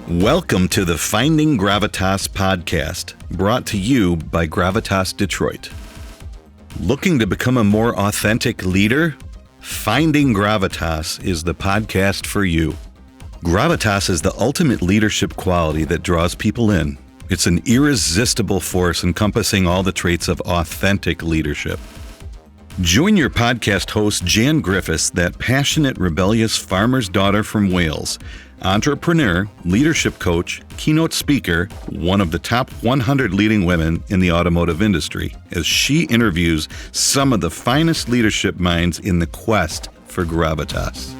Welcome to the Finding Gravitas podcast, brought to you by Gravitas Detroit. Looking to become a more authentic leader? Finding Gravitas is the podcast for you. Gravitas is the ultimate leadership quality that draws people in. It's an irresistible force encompassing all the traits of authentic leadership. Join your podcast host, Jan Griffiths, that passionate, rebellious farmer's daughter from Wales, entrepreneur, leadership coach, keynote speaker, one of the top 100 leading women in the automotive industry, as she interviews some of the finest leadership minds in the quest for gravitas.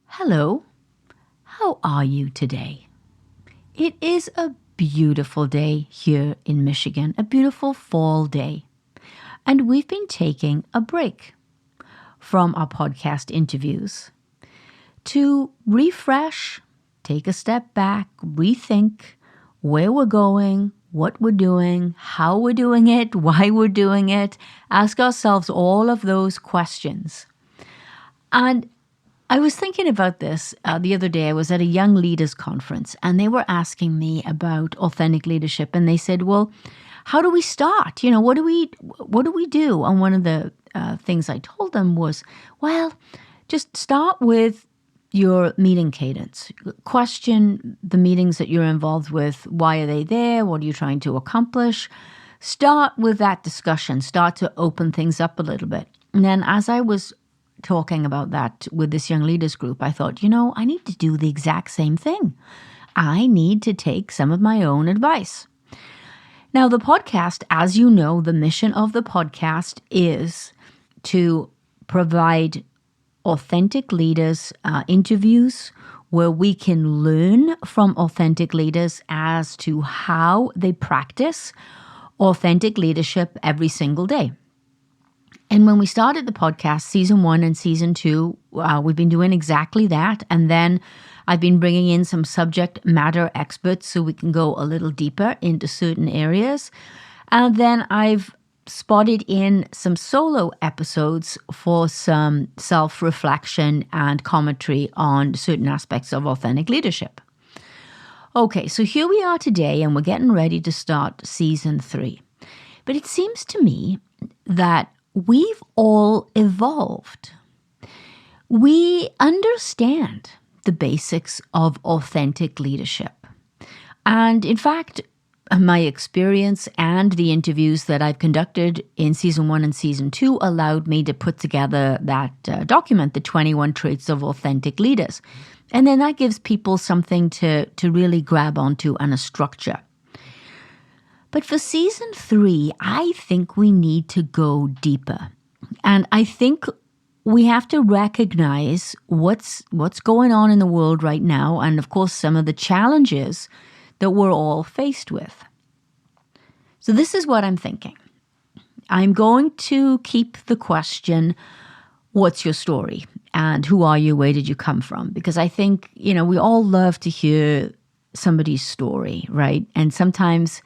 Hello, how are you today? It is a beautiful day here in Michigan, a beautiful fall day. And we've been taking a break from our podcast interviews to refresh, take a step back, rethink where we're going, what we're doing, how we're doing it, why we're doing it, ask ourselves all of those questions. And I was thinking about this the other day. I was at a young leaders conference and they were asking me about authentic leadership. And they said, well, how do we start? What do we do? And one of the things I told them was, well, just start with your meeting cadence. Question the meetings that you're involved with. Why are they there? What are you trying to accomplish? Start with that discussion. Start to open things up a little bit. And then as I was talking about that with this young leaders group, I thought, I need to do the exact same thing. I need to take some of my own advice. Now, the podcast, as you know, the mission of the podcast is to provide authentic leaders interviews where we can learn from authentic leaders as to how they practice authentic leadership every single day. And when we started the podcast, season 1 and season 2, we've been doing exactly that. And then I've been bringing in some subject matter experts so we can go a little deeper into certain areas. And then I've spotted in some solo episodes for some self-reflection and commentary on certain aspects of authentic leadership. Okay, so here we are today, and we're getting ready to start season 3. But it seems to me that we've all evolved. We understand the basics of authentic leadership. And in fact, my experience and the interviews that I've conducted in season 1 and season 2 allowed me to put together that document, the 21 traits of authentic leaders. And then that gives people something to really grab onto and a structure. But for season 3, I think we need to go deeper. And I think we have to recognize what's going on in the world right now, and of course some of the challenges that we're all faced with. So this is what I'm thinking. I'm going to keep the question, what's your story? And who are you? Where did you come from? Because I think, we all love to hear somebody's story, right? And sometimes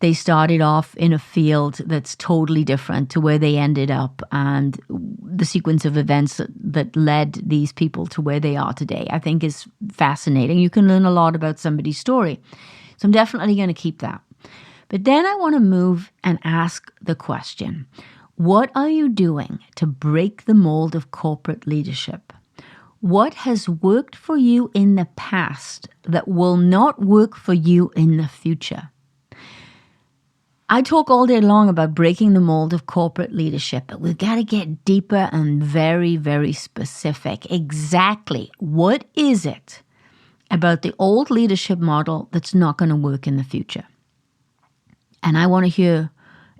they started off in a field that's totally different to where they ended up, and the sequence of events that led these people to where they are today, I think is fascinating. You can learn a lot about somebody's story. So I'm definitely going to keep that. But then I want to move and ask the question, what are you doing to break the mold of corporate leadership? What has worked for you in the past that will not work for you in the future? I talk all day long about breaking the mold of corporate leadership, but we've got to get deeper and very, very specific. Exactly what is it about the old leadership model that's not going to work in the future? And I want to hear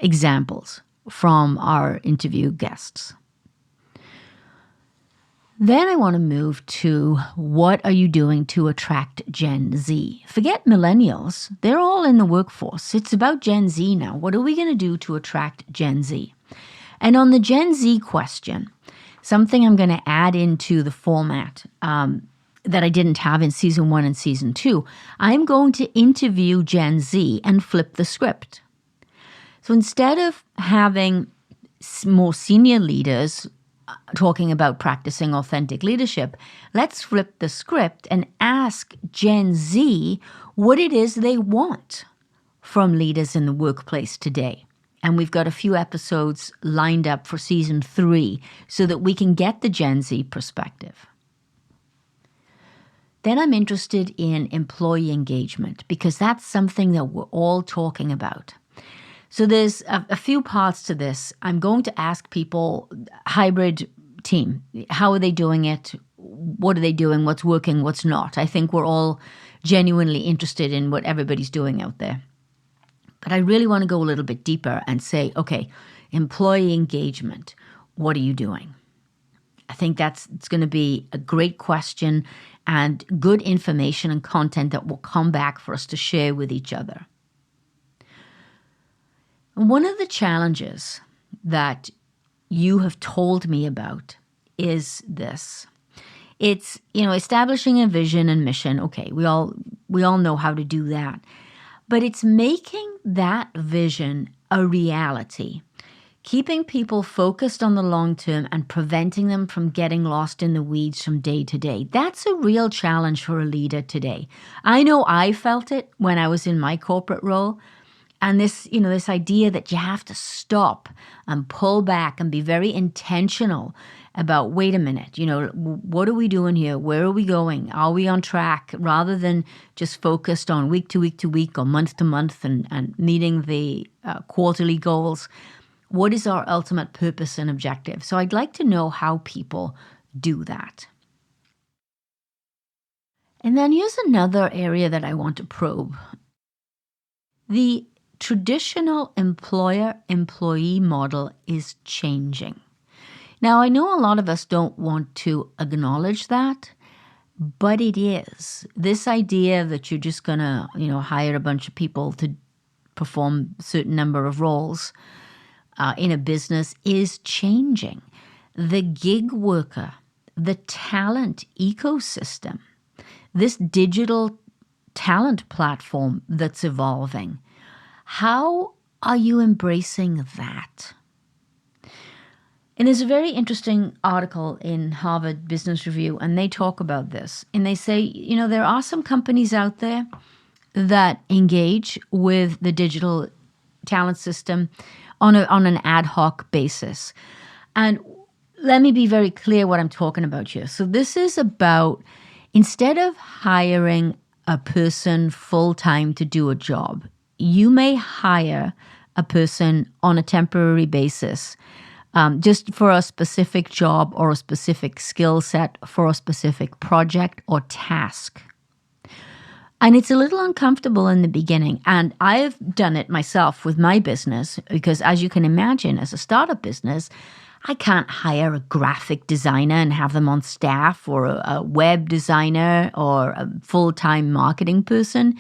examples from our interview guests. Then I want to move to what are you doing to attract Gen Z? Forget millennials. They're all in the workforce. It's about Gen Z now. What are we going to do to attract Gen Z? And on the Gen Z question, something I'm going to add into the format that I didn't have in season 1 and season 2, I'm going to interview Gen Z and flip the script. So instead of having more senior leaders talking about practicing authentic leadership, let's flip the script and ask Gen Z what it is they want from leaders in the workplace today. And we've got a few episodes lined up for season 3 so that we can get the Gen Z perspective. Then I'm interested in employee engagement because that's something that we're all talking about. So there's a few parts to this. I'm going to ask people, hybrid team, how are they doing it? What are they doing? What's working? What's not? I think we're all genuinely interested in what everybody's doing out there. But I really want to go a little bit deeper and say, okay, employee engagement, what are you doing? I think it's going to be a great question and good information and content that will come back for us to share with each other. And one of the challenges that you have told me about is this. It's, establishing a vision and mission. Okay, we all know how to do that. But it's making that vision a reality, keeping people focused on the long term and preventing them from getting lost in the weeds from day to day. That's a real challenge for a leader today. I know I felt it when I was in my corporate role. And this idea that you have to stop and pull back and be very intentional about, wait a minute, what are we doing here? Where are we going? Are we on track? Rather than just focused on week to week to week or month to month and meeting the quarterly goals. What is our ultimate purpose and objective? So I'd like to know how people do that. And then here's another area that I want to probe. The traditional employer-employee model is changing. Now, I know a lot of us don't want to acknowledge that, but it is. This idea that you're just going to, hire a bunch of people to perform a certain number of roles in a business is changing. The gig worker, the talent ecosystem, this digital talent platform that's evolving. How are you embracing that? And there's a very interesting article in Harvard Business Review, and they talk about this. And they say, there are some companies out there that engage with the digital talent system on an ad hoc basis. And let me be very clear what I'm talking about here. So this is about, instead of hiring a person full-time to do a job, you may hire a person on a temporary basis just for a specific job or a specific skill set for a specific project or task. And it's a little uncomfortable in the beginning. And I've done it myself with my business because, as you can imagine, as a startup business, I can't hire a graphic designer and have them on staff, or a web designer or a full-time marketing person.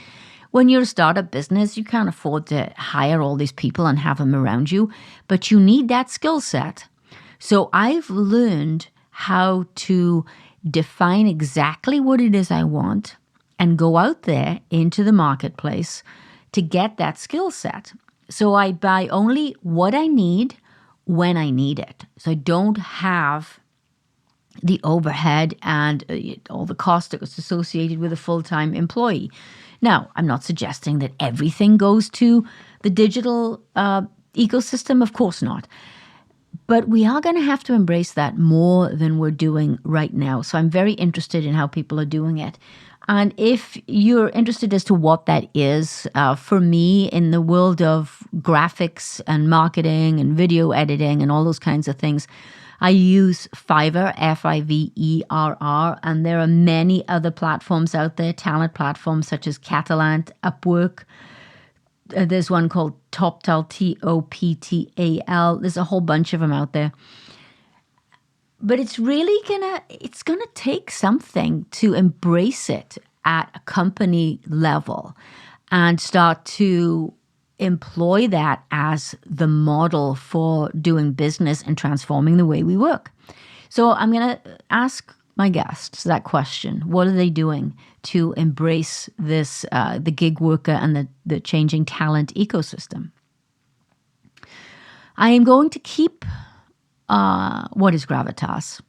When you're a startup business, you can't afford to hire all these people and have them around you, but you need that skill set. So I've learned how to define exactly what it is I want and go out there into the marketplace to get that skill set. So I buy only what I need when I need it. So I don't have the overhead and all the cost that was associated with a full-time employee. Now, I'm not suggesting that everything goes to the digital ecosystem. Of course not. But we are going to have to embrace that more than we're doing right now. So I'm very interested in how people are doing it. And if you're interested as to what that is, for me, in the world of graphics and marketing and video editing and all those kinds of things, I use Fiverr, Fiverr, and there are many other platforms out there, talent platforms such as Catalant, Upwork. There's one called Toptal, Toptal. There's a whole bunch of them out there. But it's really gonna take something to embrace it at a company level and start to employ that as the model for doing business and transforming the way we work. So I'm going to ask my guests that question. What are they doing to embrace this, the gig worker and the changing talent ecosystem? I am going to keep what is gravitas?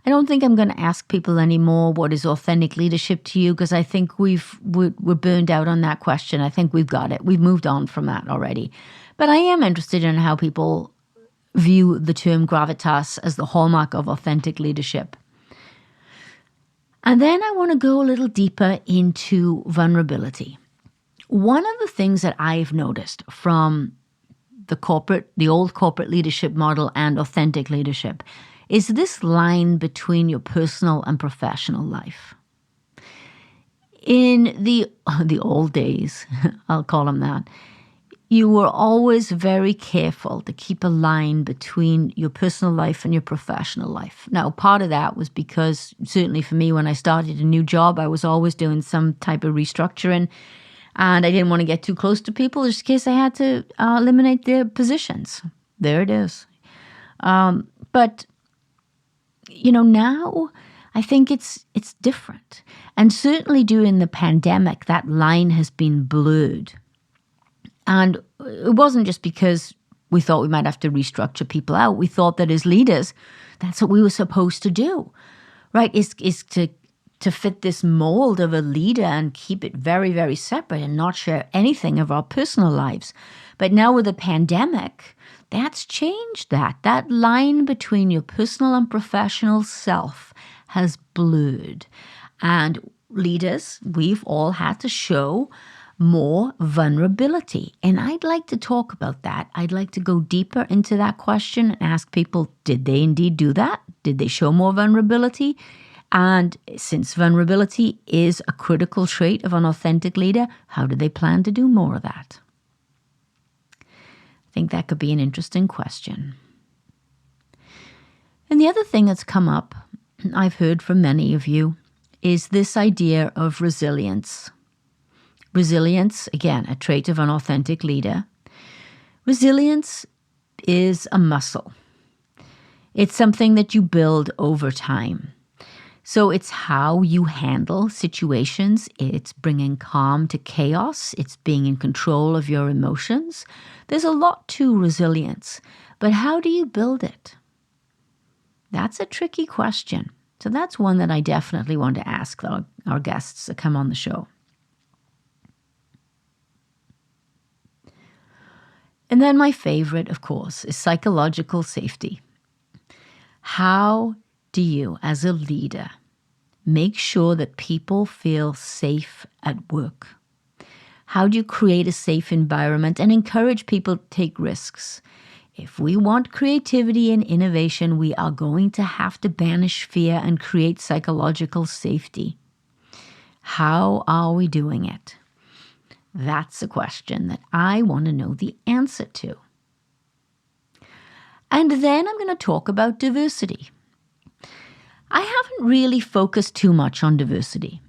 I don't think I'm going to ask people anymore, what is authentic leadership to you? Because I think we're burned out on that question. I think we've got it. We've moved on from that already. But I am interested in how people view the term gravitas as the hallmark of authentic leadership. And then I want to go a little deeper into vulnerability. One of the things that I've noticed from the old corporate leadership model and authentic leadership is this line between your personal and professional life. In the old days, I'll call them that, you were always very careful to keep a line between your personal life and your professional life. Now, part of that was because, certainly for me, when I started a new job, I was always doing some type of restructuring, and I didn't want to get too close to people just in case I had to eliminate their positions. There it is. But now I think it's different. And certainly during the pandemic, that line has been blurred. And it wasn't just because we thought we might have to restructure people out. We thought that as leaders, that's what we were supposed to do, right? Is to fit this mold of a leader and keep it very, very separate and not share anything of our personal lives. But now with the pandemic, that's changed that. That line between your personal and professional self has blurred. And leaders, we've all had to show more vulnerability. And I'd like to talk about that. I'd like to go deeper into that question and ask people, did they indeed do that? Did they show more vulnerability? And since vulnerability is a critical trait of an authentic leader, how do they plan to do more of that? I think that could be an interesting question. And the other thing that's come up, I've heard from many of you, is this idea of resilience. Resilience, again, a trait of an authentic leader. Resilience is a muscle. It's something that you build over time. So it's how you handle situations. It's bringing calm to chaos. It's being in control of your emotions. There's a lot to resilience. But how do you build it? That's a tricky question. So that's one that I definitely want to ask our guests that come on the show. And then my favorite, of course, is psychological safety. How do you, as a leader, make sure that people feel safe at work? How do you create a safe environment and encourage people to take risks? If we want creativity and innovation, we are going to have to banish fear and create psychological safety. How are we doing it? That's a question that I want to know the answer to. And then I'm going to talk about diversity. I haven't really focused too much on diversity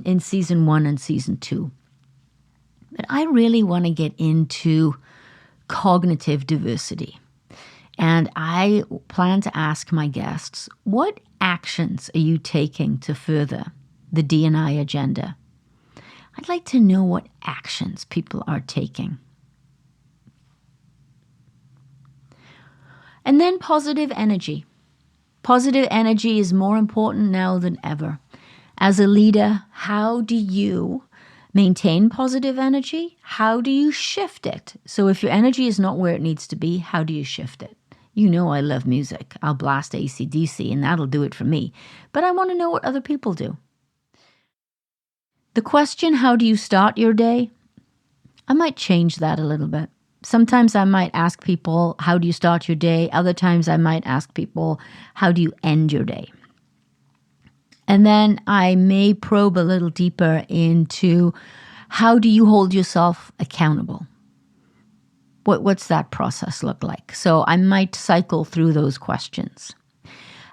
in season 1 and season 2. But I really want to get into cognitive diversity. And I plan to ask my guests, what actions are you taking to further the D&I agenda? I'd like to know what actions people are taking. And then positive energy. Positive energy is more important now than ever. As a leader, how do you maintain positive energy? How do you shift it? So if your energy is not where it needs to be, how do you shift it? You know I love music. I'll blast AC/DC and that'll do it for me. But I want to know what other people do. The question, how do you start your day? I might change that a little bit. Sometimes I might ask people, how do you start your day? Other times I might ask people, how do you end your day? And then I may probe a little deeper into how do you hold yourself accountable? What's that process look like? So I might cycle through those questions.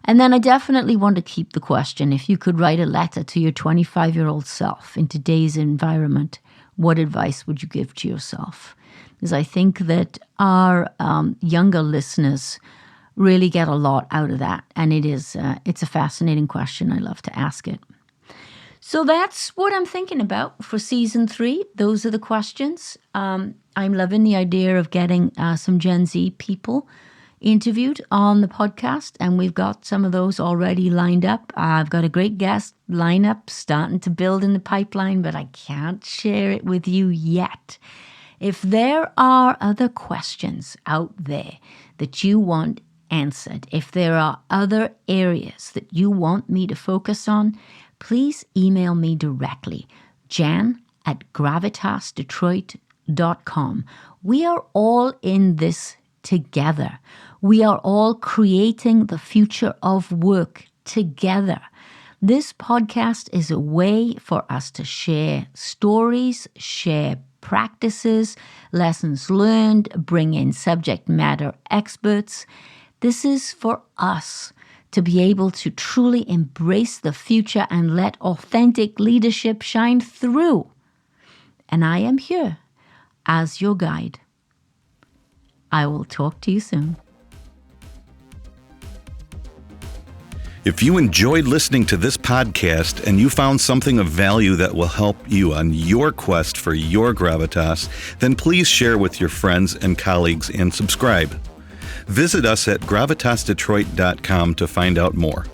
And then I definitely want to keep the question, if you could write a letter to your 25-year-old self in today's environment, what advice would you give to yourself? Because I think that our younger listeners really get a lot out of that. And it's a fascinating question. I love to ask it. So that's what I'm thinking about for season 3. Those are the questions. I'm loving the idea of getting some Gen Z people interviewed on the podcast, and we've got some of those already lined up. I've got a great guest lineup starting to build in the pipeline, but I can't share it with you yet. If there are other questions out there that you want answered, if there are other areas that you want me to focus on, please email me directly, jan@gravitasdetroit.com. We are all in this together. We are all creating the future of work together. This podcast is a way for us to share stories, share practices, lessons learned, bring in subject matter experts. This is for us to be able to truly embrace the future and let authentic leadership shine through. And I am here as your guide. I will talk to you soon. If you enjoyed listening to this podcast and you found something of value that will help you on your quest for your gravitas, then please share with your friends and colleagues and subscribe. Visit us at gravitasdetroit.com to find out more.